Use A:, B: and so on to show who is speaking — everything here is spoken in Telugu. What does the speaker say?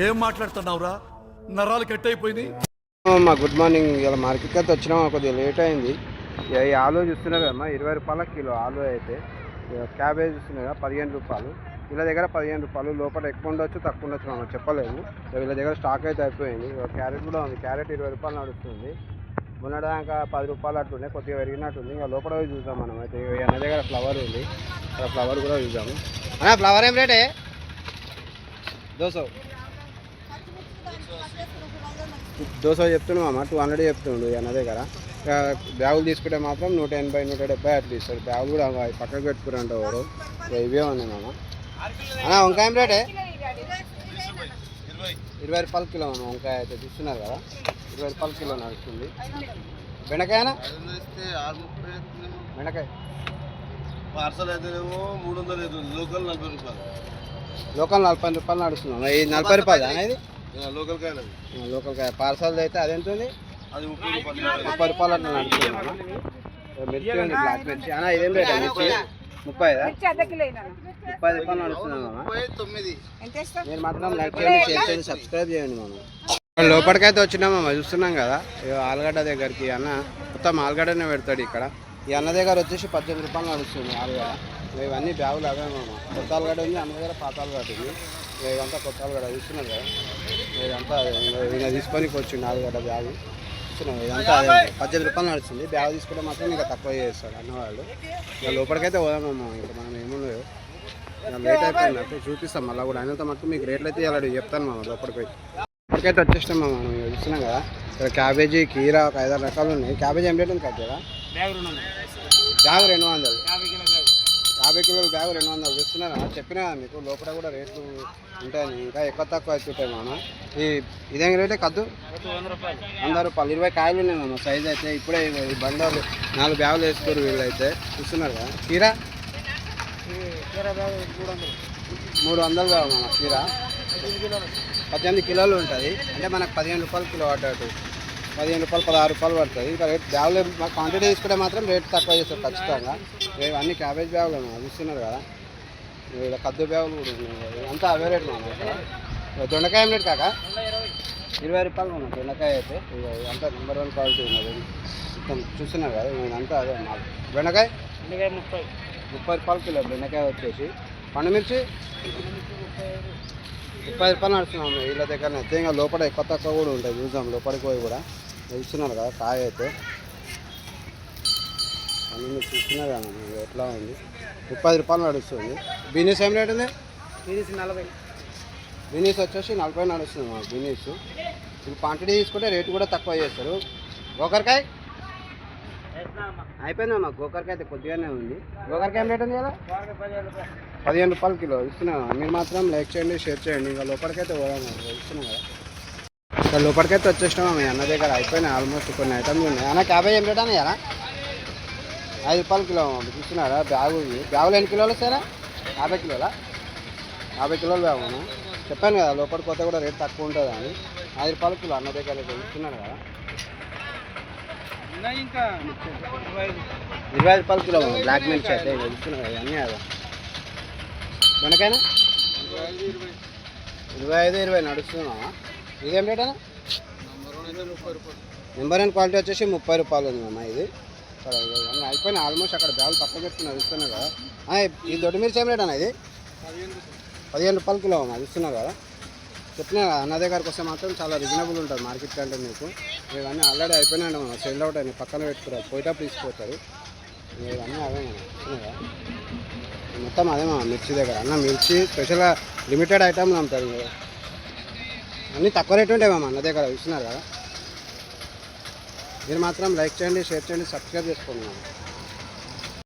A: ఏం మాట్లాడుతున్నావురా? నరాలు కట్ అయిపోయింది.
B: అమ్మా గుడ్ మార్నింగ్. ఇలా మార్కెట్కి అయితే వచ్చినామా, కొద్దిగా లేట్ అయింది. ఈ ఆలు చూస్తున్నారు కదమ్మా, 20 రూపాయల కిలో ఆలు అయితే. క్యాబేజ్ చూస్తున్నారు కదా 15 రూపాయలు. వీళ్ళ దగ్గర 15 రూపాయలు. లోపల ఎక్కువ ఉండొచ్చు తక్కువ ఉండొచ్చు మనం చెప్పలేము. వీళ్ళ దగ్గర స్టాక్ అయితే అయిపోయింది. క్యారెట్ కూడా ఉంది. క్యారెట్ 20 రూపాయలు నడుస్తుంది. మొన్నదాకా 10 రూపాయలు అట్లుండే, కొద్దిగా పెరిగినట్టుంది. ఇంకా లోపల పోయి చూద్దాం మనం అయితే. అన్న దగ్గర ఫ్లవర్ ఉంది, అక్కడ ఫ్లవర్ కూడా చూద్దాము. అన్న ఫ్లవర్ ఏం రేటే? దోశ చెప్తున్నామా 200 చెప్తుండు అన్న దగ్గర. బ్యాగులు తీసుకుంటే మాత్రం 180 170 అట్లా ఇస్తాడు. బ్యాగులు కూడా పక్కకు పెట్టుకురంట వాడు. ఇవే ఉన్నాయి మామ. అన్న వంకాయ రేటే 20 రూపాయల కిలో అన్న. వంకాయ అయితే చూస్తున్నారు కదా 20 రూపాయల కిలో నడుస్తుంది. బెండకాయనా? బెండకాయ
C: పార్సల్ అయితే 300, లోకల్ 40 రూపాయలు.
B: లోకల్ 40 రూపాయలు నడుస్తున్నాం. ఇది 40 రూపాయలు అనేది
C: లోకల్ కాయలు.
B: లోకల్ కాయ పార్సల్ అయితే అదెంత ఉంది?
C: అది 30 రూపాయలు.
B: 30 రూపాయలు అట్లా నడుస్తున్నాం. మిర్చి ఉంది, బ్లాక్ మిర్చి. అన్న ఇదేం రేట్? మిర్చి 30 రూపాయలు నడుస్తున్నాం. మీరు మాత్రం లైక్ చేయండి, షేర్ చేయండి, సబ్స్క్రైబ్ చేయండి. మనం లోపలికైతే వచ్చినామా, చూస్తున్నాం కదా ఆలుగడ్డ దగ్గరికి. అన్న మొత్తం ఆలుగడ్డనే పెడతాడు ఇక్కడ. ఈ అన్న దగ్గర వచ్చేసి 18 రూపాయలు నడుస్తుంది ఆలుగడ్డ. ఇవన్నీ బ్యాగులు అవే మామ. కొత్త ఆలుగడ్డ ఉంది, అన్న దగ్గర పాత ఆలుగడ్డ ఉంది. ఇదంతా కొత్త ఆలుగడ్డ చూస్తున్నారు కదా. ఇదంతా ఈయన తీసుకొని వచ్చిండు ఆలుగడ్డ బ్యాగు. చూస్తున్నాం ఇదంతా 18 రూపాయలు నడుస్తుంది. బ్యాగ్ తీసుకుంటే మాత్రం ఇంకా తక్కువ చేస్తాడు అన్నవాళ్ళు. ఇక లోపలికైతే పోదామమ్మా. ఇంకా మనం ఏమున్నాయో ఇక లేట్ అయిపోయింది నాకు చూపిస్తాం మళ్ళీ కూడా. అయినంత మటుకు మీకు రేట్లు అయితే ఇలా చెప్తాను మామ. లోపలికి పోయి ఇక్కడికైతే వచ్చేస్తాం మనం చూస్తున్నాం కదా. ఇక్కడ క్యాబేజీ, కీరా ఒక 5-6 రకాలు ఉన్నాయి. క్యాబేజీ ఏం రేట్ ఉంది కదా? బ్యాగ్ 200. 50 కిలోల బ్యాగ్ 200 చూస్తున్నారా? చెప్పినా మీకు లోపల కూడా రేట్లు ఉంటాయి, ఇంకా ఎక్కువ తక్కువ అవుతుంటాయి మామ. ఇదేం రేటే? కద్దు 100 రూపాయలు. 20 కాయలు ఉన్నాయి మామ. సైజ్ అయితే ఇప్పుడే ఈ బండలు 4 బ్యాగులు వేసుకోరు వీళ్ళైతే. చూస్తున్నారు కదా. కీరా 300 బ్యాగ్ మామ. కీరా 18 కిలోలు ఉంటుంది. అంటే మనకు 15 రూపాయలు కిలో పడ్డట్టు. 15 రూపాయలు 16 రూపాయలు పడుతుంది. ఇంకా రేట్ బ్యాగులు క్వాంటిటీ తీసుకుంటే మాత్రం రేట్ తక్కువ చేస్తారు ఖచ్చితంగా. అన్ని క్యాబేజ్ బ్యాగులు ఉన్నాయి చూస్తున్నారు కదా. ఇలా కద్దు బ్యాగులు కూడా ఉన్నాయి. అంతా అవే రేట్ మనం. దొండకాయ ఏం రేట్ కాక? 20 రూపాయలు ఉన్నాయి దొండకాయ అయితే. అంతా నెంబర్ 1 క్వాలిటీ ఉన్నది మొత్తం. చూస్తున్నారు కదా ఇదంతా అదే మాకు. బెండకాయ 30 రూపాయలు కిలో. బెండకాయ వచ్చేసి పండుమిర్చి 30 రూపాయలు నడుస్తున్నాము వీళ్ళ దగ్గర అయితే. ఇంకా లోపల ఎక్కువ తక్కువ కూడా ఉంటాయి. చూద్దాం లోపలికి పోయి కూడా. చూస్తున్నారు కదా కాయ అయితే అన్నీ మీరు చూస్తున్నారు కదా ఎట్లా ఉంది. 30 రూపాయలు నడుస్తుంది. బీనీస్ ఏం రేట్ ఉంది? బీనీస్ 40. బీనీస్ వచ్చేసి 40 నడుస్తుంది మాకు బీనీస్. ఇప్పుడు క్వాంటిటీ తీసుకుంటే రేటు కూడా తక్కువ చేస్తారు. గోకరకాయ అయిపోయిందా మాకు. గోకరకాయ అయితే కొద్దిగానే ఉంది. గోకరకాయ ఏం రేట్ ఉంది కదా? 15 రూపాయలు కిలో ఇస్తున్నాం. మీరు మాత్రం లైక్ చేయండి, షేర్ చేయండి. ఇంకా లోపలికైతే పోదాము. ఇస్తున్నాం కదా. ఇక్కడ లోపలికైతే వచ్చేసినామా. మీ అన్న దగ్గర అయిపోయినాయి ఆల్మోస్ట్ కొన్ని ఐటమ్లు ఉన్నాయి. అన్న క్యాబేజ్ ఏం రేట్ అన్న కదా? 5 రూపాయలు కిలో చూస్తున్నారా. బ్యాగులు ఎన్ని కిలోలు వస్తారా? 50 కిలోలా? 50 కిలోలు బ్యాగు మనం చెప్పాను కదా. లోపలికి పోతే కూడా రేట్ తక్కువ ఉంటుంది అని. 5 రూపాయలు కిలో అన్న దగ్గర చూస్తున్నారు కదా. ఇంకా 25 రూపాయలు కిలో బ్లాక్ మిర్చి అయితే చూస్తున్నారు కదా. అన్నీ అదే. బెండకాయనా 25, 20 నడుస్తున్నామా. ఇదేం రేట్ అన్న? నెంబర్ 1 క్వాలిటీ వచ్చేసి 30 రూపాయలు ఉంది అమ్మ. ఇది అయిపోయినా ఆల్మోస్ట్. అక్కడ బ్యాగులు పక్క పెట్టుకున్నారు చూస్తున్నారు కదా. ఈ దొడ్డు మిర్చి ఏం రేట్ అన్న? ఇది 15 రూపాయలు కిలో అమ్మ. చూస్తున్నారు కదా. చెప్పినా అన్న దగ్గరకు వస్తే మాత్రం చాలా రీజనబుల్ ఉంటుంది మార్కెట్ కంటే. మీకు ఇవన్నీ ఆల్రెడీ అయిపోయినాయండి మనం. సేల్ అవుట్ అయినాయి. పక్కన పెట్టుకున్నారు. పోయేటప్పుడు తీసుకుపోతారు. ఇవన్నీ అవే మనం చూస్తున్నారా. మొత్తం అదే మా మిర్చి దగ్గర. అన్న మిర్చి స్పెషల్గా లిమిటెడ్ ఐటమ్లు అమ్ముతారు. అన్నీ తక్కువ రేటు ఉంటాయి మా అన్న దగ్గర చూస్తున్నారు కదా. మీరు మాత్రం లైక్ చేయండి, షేర్ చేయండి, సబ్స్క్రైబ్ చేసుకోండి.